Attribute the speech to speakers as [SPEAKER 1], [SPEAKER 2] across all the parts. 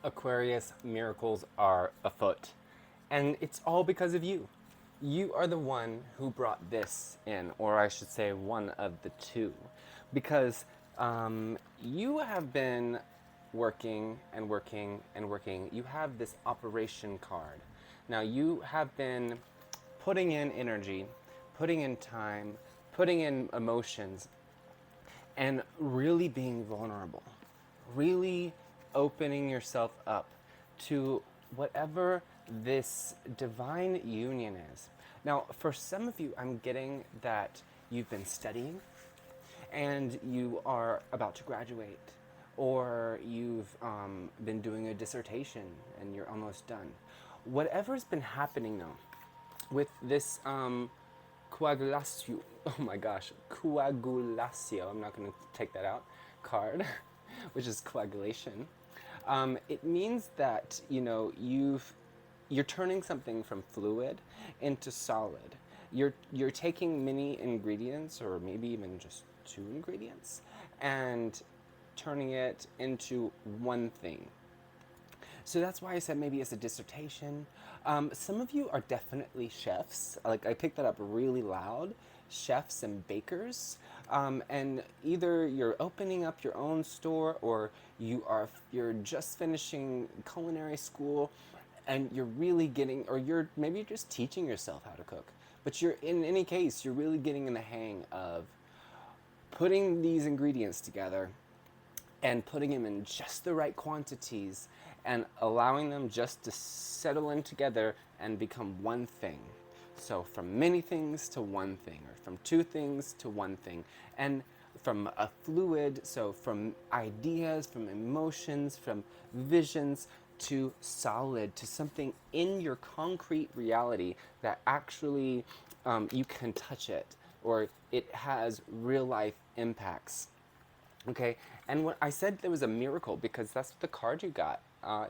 [SPEAKER 1] Aquarius, miracles are afoot. And it's all because of you. You are the one who brought this in, or I should say, one of the two. Because you have been working and working and working. You have this operation card. Now, you have been putting in energy, putting in time, putting in emotions, and really being vulnerable, really opening yourself up to whatever this divine union is. Now, for some of you, I'm getting that you've been studying and you are about to graduate, or you've been doing a dissertation and you're almost done. Whatever's been happening now with this coagulatio, oh my gosh, coagulatio, I'm not going to take that out, card, which is coagulation. It means that, you're turning something from fluid into solid. You're taking many ingredients, or maybe even just two ingredients, and turning it into one thing. So that's why I said maybe it's a dissertation. Some of you are definitely chefs. Like, I picked that up really loud. Chefs and bakers, and either you're opening up your own store, or you're just finishing culinary school, and you're really getting, or you're maybe just teaching yourself how to cook. But you're, in any case, you're really getting in the hang of putting these ingredients together and putting them in just the right quantities and allowing them just to settle in together and become one thing. So, from many things to one thing, or from two things to one thing. And from a fluid, so from ideas, from emotions, from visions, to solid, to something in your concrete reality that actually you can touch it, or it has real life impacts. Okay, and when I said there was a miracle, because that's the card you got.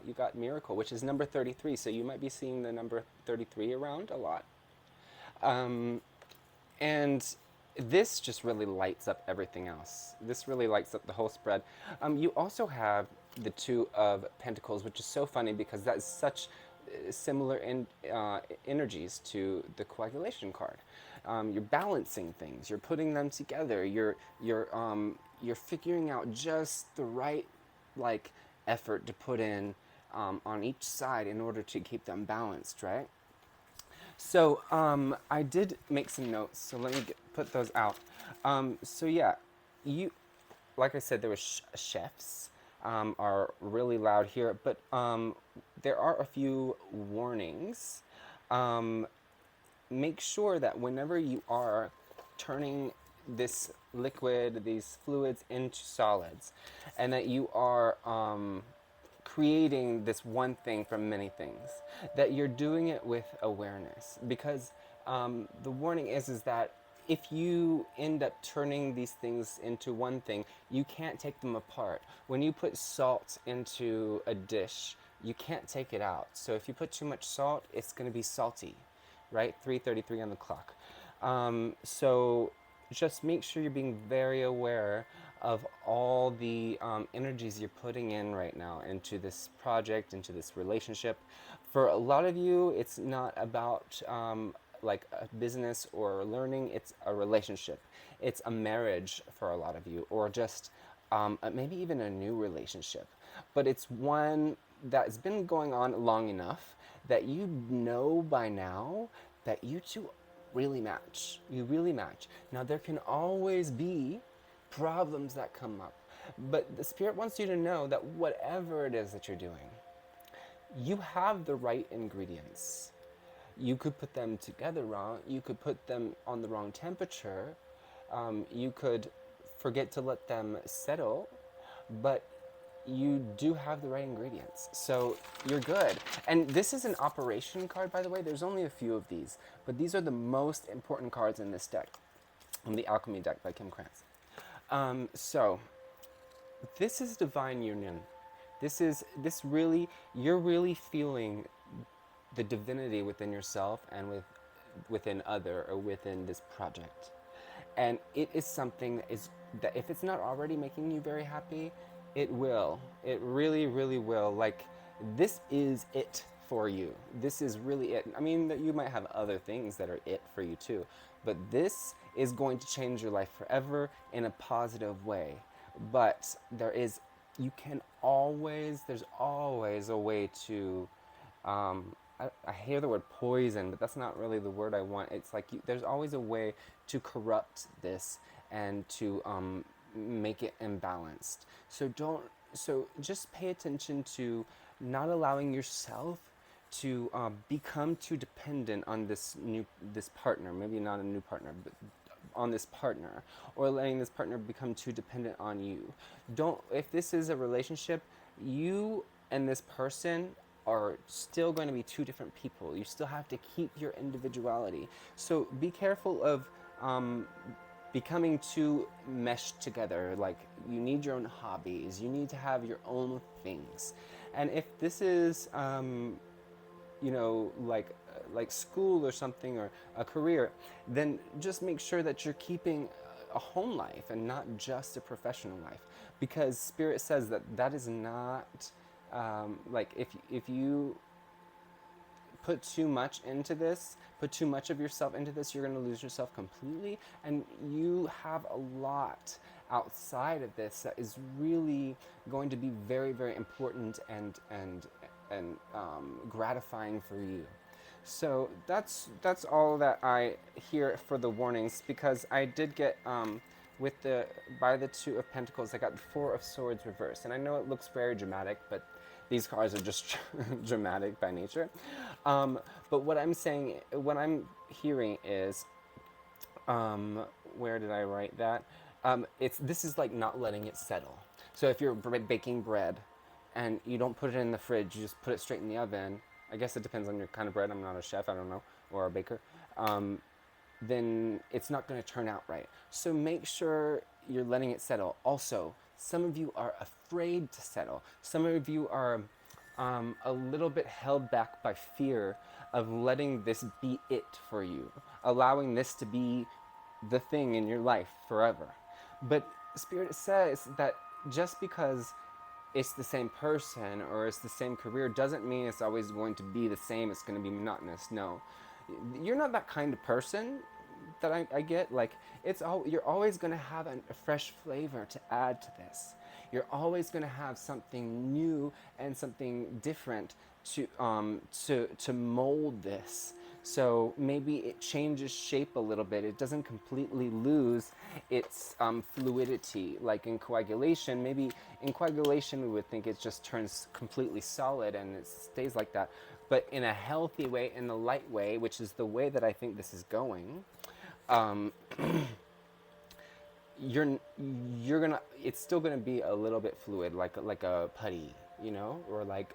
[SPEAKER 1] You got miracle, which is number 33. So you might be seeing the number 33 around a lot. And this just really lights up everything else. This really lights up the whole spread. You also have the Two of Pentacles, which is so funny because that is such similar energies to the coagulation card. You're balancing things. You're putting them together. You're figuring out just the right like effort to put in on each side in order to keep them balanced, right? So I did make some notes, so let me put those out. So yeah, you, like I said, there were chefs are really loud here, but there are a few warnings. Um, Make sure that whenever you are turning this liquid, these fluids into solids, and that you are creating this one thing from many things, that you're doing it with awareness. Because the warning is that if you end up turning these things into one thing, you can't take them apart. When you put salt into a dish, you can't take it out. So if you put too much salt, it's going to be salty, right? 3:33 on the clock. So just make sure you're being very aware of all the energies you're putting in right now into this project, into this relationship. For a lot of you, it's not about like a business or learning, it's a relationship. It's a marriage for a lot of you, or just maybe even a new relationship. But it's one that's been going on long enough that you know by now that you two really match. You really match. Now, there can always be problems that come up, but the Spirit wants you to know that whatever it is that you're doing, you have the right ingredients. You could put them together wrong, you could put them on the wrong temperature, you could forget to let them settle, but you do have the right ingredients. So you're good. And this is an operation card, by the way. There's only a few of these, but these are the most important cards in this deck, on the Alchemy deck by Kim Krantz. So this is divine union. This really, you're really feeling the divinity within yourself and within other, or within this project. And it is something that if it's not already making you very happy, it will. It really, really will. Like, this is it for you. This is really it. I mean, that you might have other things that are it for you too, but this is going to change your life forever in a positive way. But there's always a way to, I hear the word poison, but that's not really the word I want. It's like there's always a way to corrupt this and to make it imbalanced. So just pay attention to not allowing yourself to become too dependent on this partner. Maybe not a new partner, but on this partner, or letting this partner become too dependent on you. Don't If this is a relationship, you and this person are still going to be two different people. You still have to keep your individuality. So be careful of becoming too meshed together. Like, you need your own hobbies, you need to have your own things. And if this is like school or something, or a career, then just make sure that you're keeping a home life and not just a professional life, because Spirit says that that is not like, if you put too much into this, put too much of yourself into this, you're going to lose yourself completely. And you have a lot outside of this that is really going to be very, very important and gratifying for you. So that's all that I hear for the warnings, because I did get by the Two of Pentacles, I got the Four of Swords reversed, and I know it looks very dramatic, but these cards are just dramatic by nature. But what I'm hearing is, where did I write that? This is like not letting it settle. So if you're baking bread and you don't put it in the fridge, you just put it straight in the oven. I guess it depends on your kind of bread. I'm not a chef, I don't know, or a baker. Then it's not going to turn out right. So make sure you're letting it settle. Also, some of you are afraid to settle. Some of you are a little bit held back by fear of letting this be it for you, allowing this to be the thing in your life forever. But Spirit says that just because it's the same person or it's the same career doesn't mean it's always going to be the same, it's going to be monotonous. No. You're not that kind of person that I get. Like, you're always going to have a fresh flavor to add to this. You're always going to have something new and something different to mold this. So maybe it changes shape a little bit. It doesn't completely lose its fluidity. Like in coagulation, maybe in coagulation we would think it just turns completely solid and it stays like that. But in a healthy way, in the light way, which is the way that I think this is going, it's still gonna be a little bit fluid, like a putty, or like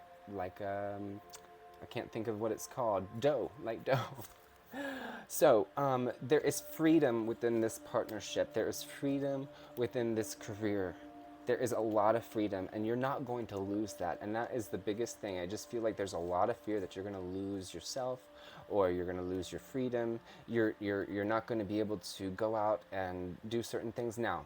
[SPEAKER 1] I can't think of what it's called, dough, like dough. So there is freedom within this partnership. There is freedom within this career. There is a lot of freedom, and you're not going to lose that. And that is the biggest thing. I just feel like there's a lot of fear that you're going to lose yourself, or you're going to lose your freedom. You're not going to be able to go out and do certain things now.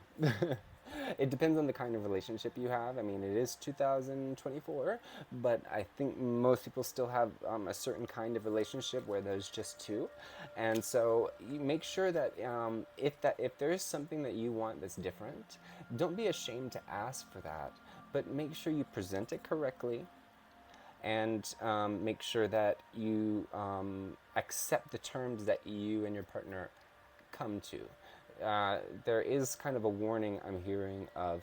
[SPEAKER 1] It depends on the kind of relationship you have. I mean, it is 2024, but I think most people still have a certain kind of relationship where there's just two. And so you make sure that if there is something that you want that's different, don't be ashamed to ask for that, but make sure you present it correctly, and make sure that you accept the terms that you and your partner come to. There is kind of a warning I'm hearing of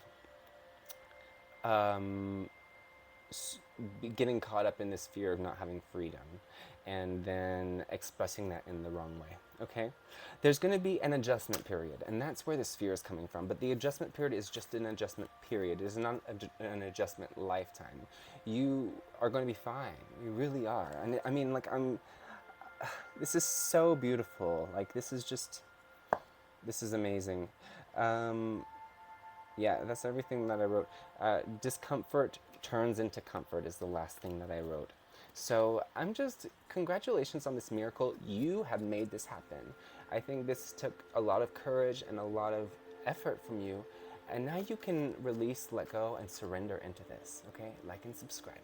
[SPEAKER 1] getting caught up in this fear of not having freedom and then expressing that in the wrong way. Okay? There's going to be an adjustment period, and that's where this fear is coming from. But the adjustment period is just an adjustment period. It is not an adjustment lifetime. You are going to be fine. You really are. And I mean, like, this is so beautiful. Like, this is amazing. Yeah, that's everything that I wrote. Discomfort turns into comfort is the last thing that I wrote. So congratulations on this miracle. You have made this happen. I think this took a lot of courage and a lot of effort from you. And now you can release, let go, and surrender into this. Okay? Like and subscribe.